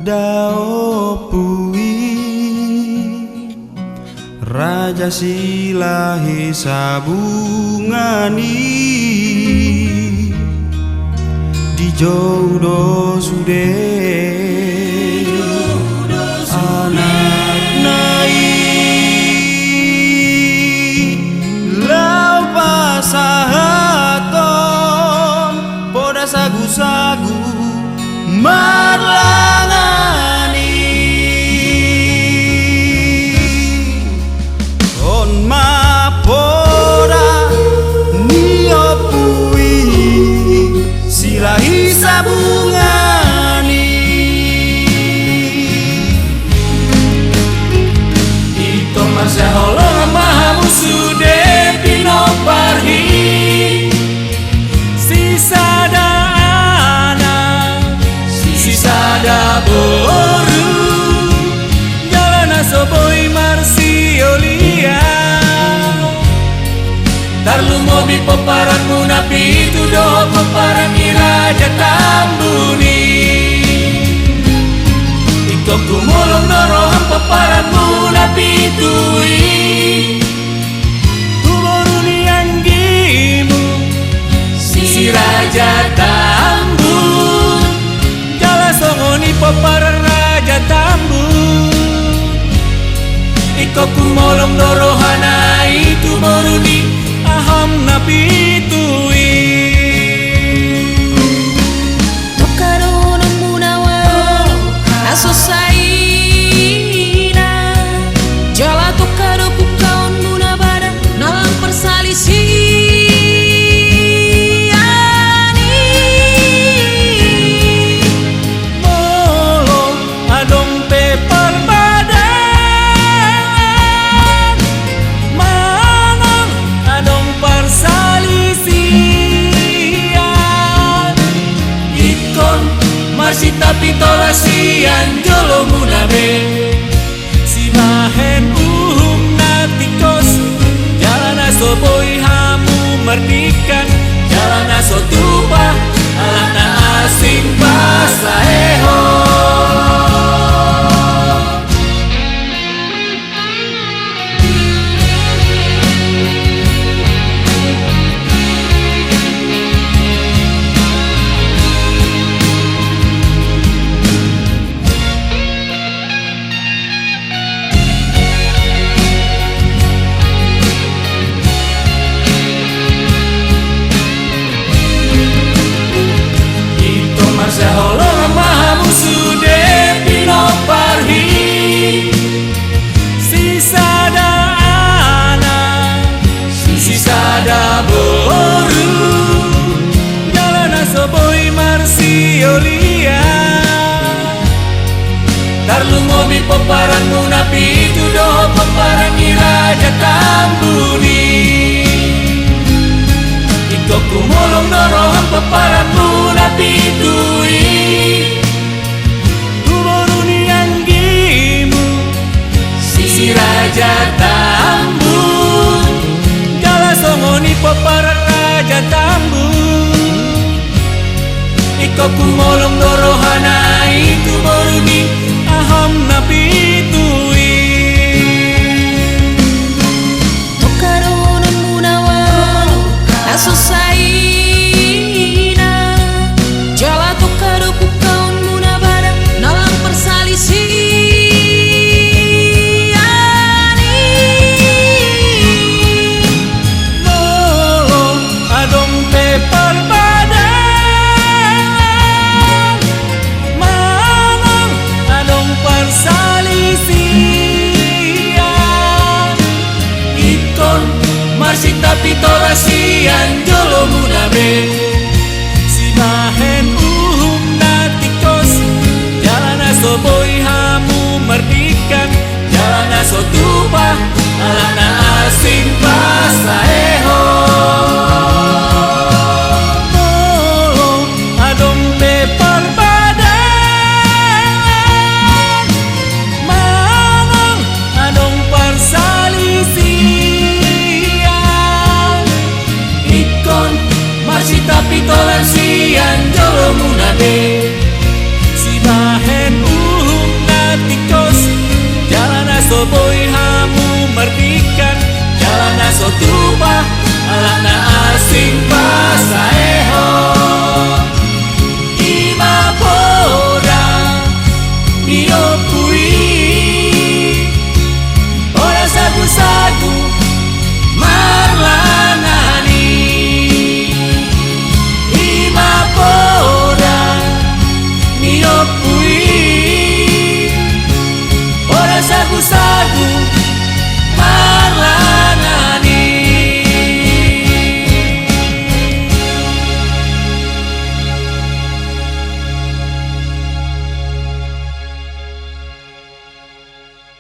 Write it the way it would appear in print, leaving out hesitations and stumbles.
dao pui Raja silahi sabungani di jodoh sude anak nai lau pasahaton poda sagu-sagu marlangani on ma poda niopui silahi sabungani ito masaholong mahamusude pino parhi sisada boru jalan asoboi marsiolia tarlu mobi peparan munapi itu doh peparan iraja tambuni ikut kumulung noroham peparan munapi tui kumuruni anggimu si raja tambun jala songoni peparan raja tambun ikut kumulung norohana itu moruni aham nabi tui Tokaron munawa asosaina jala tokaro pukaon munabara nalang persalisi molong adong pe perbadan manang adong persalisian ikon masih tapi tolasian jolo munabe si mahen natikos jalan aso boy hamu merdikan jalan aso tubah alana asing pasaeho Masaholong mahamusude pino parhi sisada boru jalan asoboi marsiolia tarlu mobi peparan munapi itu doh peparan iraja tambuni ikut kumulung noroham peparan munapi tui kumuruni anggimu si raja tambun jala songoni peparan raja tambun ikut kumulung norohana itu moruni aham nabi tui Tokaron munawa asosaina jala tokaro pukaon munabara nalang persalisian nolong adong pe perbadan manang adong persalisian ikon masih tapi tolasian jolo munabe si mahen natikos jalan aso boy hamu merdikan jalan aso tubah alana asing pasaeho nolong adong pe perbadan manang adong persalisian ikon masih tapi tolansian jolo munabe si sotupa alana asing pasaeho ima pora niopui ora sagu-sagu marlanani ima pora niopui ora sagu-sagu